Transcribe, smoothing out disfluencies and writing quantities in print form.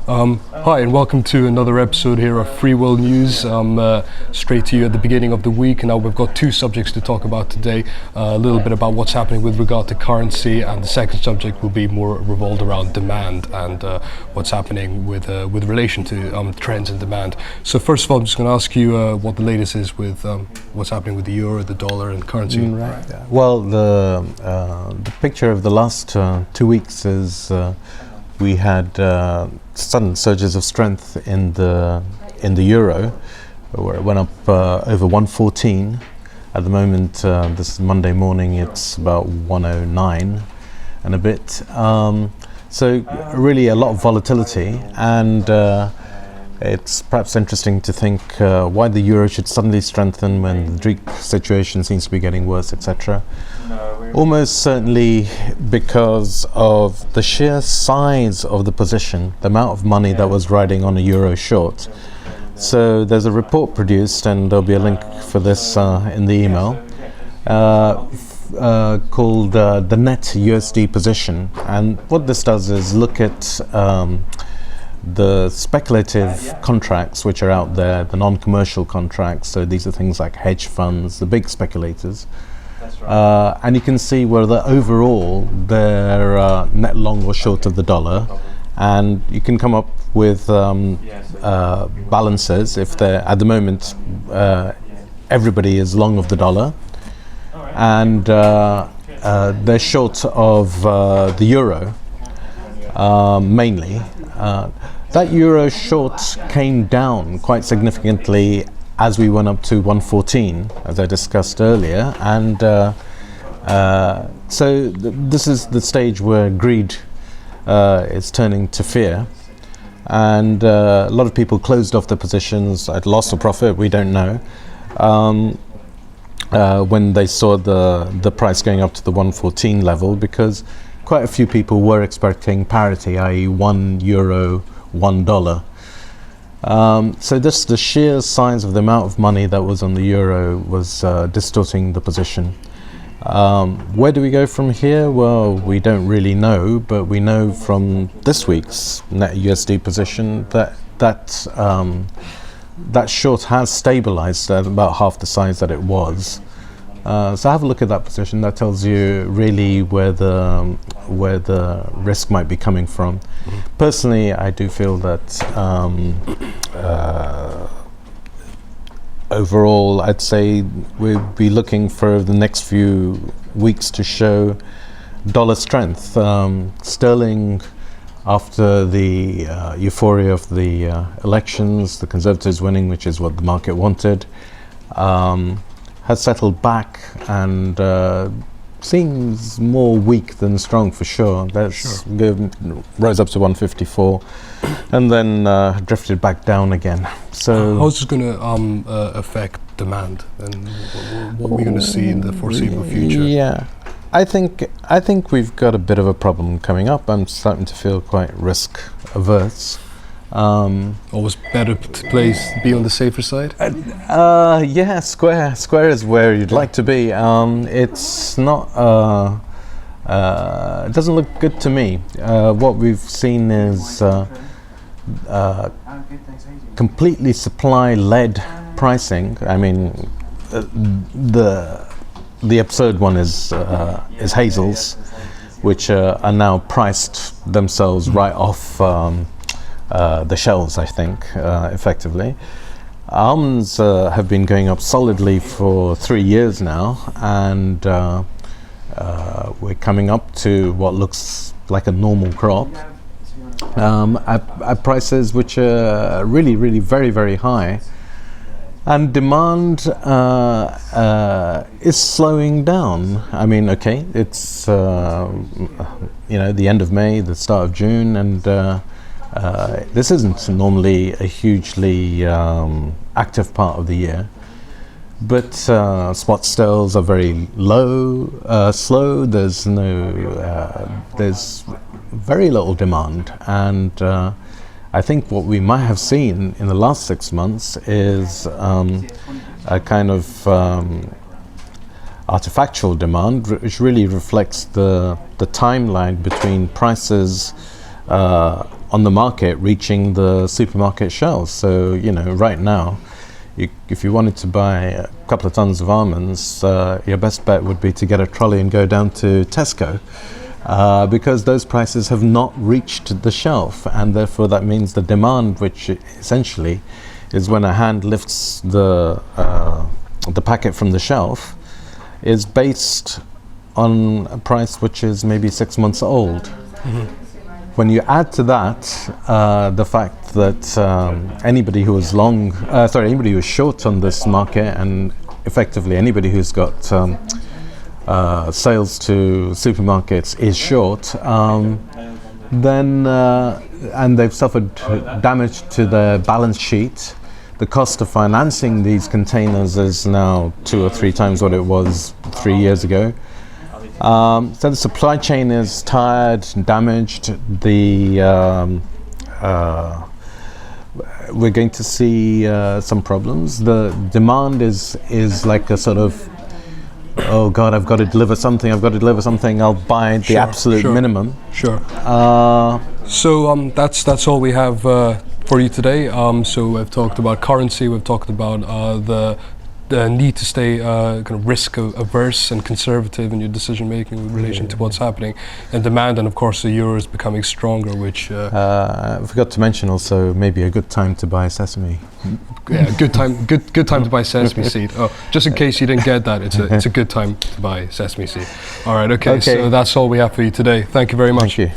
Hi and welcome to another episode here of Freeworld News. Straight to you at the beginning of the week. Now we've got two subjects to talk about today. A little bit about what's happening with regard to currency, and the second subject will be more revolved around demand and what's happening with relation to trends in demand. So first of all, I'm just going to ask you what the latest is with what's happening with the euro, the dollar, and currency. Right. Well, the picture of the last 2 weeks is we had sudden surges of strength in the euro, where it went up over 114. At the moment, this is Monday morning, it's about 109 and a bit. So really a lot of volatility, and it's perhaps interesting to think why the euro should suddenly strengthen when the Greek situation seems to be getting worse, etc. Almost certainly because of the sheer size of the position, the amount of money that was riding on a euro short. So there's a report produced, and there'll be a link for this in the email, called the net USD position. And what this does is look at the speculative contracts which are out there, the non-commercial contracts. So these are things like hedge funds, the big speculators. And you can see whether overall they're net long or short of the dollar, and you can come up with balances. If they're at the moment, everybody is long of the dollar, and they're short of the euro mainly. That euro short came down quite significantly as we went up to 114, as I discussed earlier, and so this is the stage where greed is turning to fear, and a lot of people closed off their positions at loss or profit, we don't know, when they saw the price going up to the 114 level, because quite a few people were expecting parity, i.e. €1, $1. So the sheer size of the amount of money that was on the euro was distorting the position. Where do we go from here? Well, we don't really know, but we know from this week's net USD position that short has stabilized at about half the size that it was. So have a look at that position. That tells you really where the risk might be coming from. Personally, I do feel that overall, I'd say we'll be looking for the next few weeks to show dollar strength. Sterling, after the euphoria of the elections, the Conservatives winning, which is what the market wanted, has settled back and seems more weak than strong for sure. Rose up to 154 and then drifted back down again. So how's this going to affect demand, and what are we going to see in the foreseeable future? Yeah, I think we've got a bit of a problem coming up. I'm starting to feel quite risk averse. Always better to be on the safer side? Yeah, square is where you'd like to be. It's not, it doesn't look good to me. What we've seen is completely supply-led pricing. I mean, the absurd one is Hazel's, which are now priced themselves right off the shelves, I think, effectively. Almonds have been going up solidly for 3 years now, and we're coming up to what looks like a normal crop at prices which are really, really very, very high. And demand is slowing down. I mean, okay, it's the end of May, the start of June, and this isn't normally a hugely active part of the year, but spot sales are very slow. There's very little demand, and I think what we might have seen in the last 6 months is a kind of artifactual demand, which really reflects the timeline between prices on the market reaching the supermarket shelves. So, you know, right now, if you wanted to buy a couple of tons of almonds, your best bet would be to get a trolley and go down to Tesco, because those prices have not reached the shelf, and therefore that means the demand, which essentially is when a hand lifts the packet from the shelf, is based on a price which is maybe 6 months old. Mm-hmm. When you add to that the fact that anybody who is anybody who is short on this market, and effectively anybody who's got sales to supermarkets is short, then and they've suffered damage to their balance sheet. The cost of financing these containers is now 2 or 3 times what it was 3 years ago. So the supply chain is tired, damaged. We're going to see some problems. The demand is like a sort of, oh God, I've got to deliver something. I'll buy the absolute minimum. Sure. So that's all we have for you today. So we've talked about currency. We've talked about the need to stay kind of risk averse and conservative in your decision making in relation to what's happening, and demand, and of course the euro is becoming stronger, which I forgot to mention also maybe a good time to buy sesame. Yeah, good time to buy sesame seed. Oh, just in case you didn't get that, it's a good time to buy sesame seed. All right, okay. So that's all we have for you today. Thank you very much. Thank you.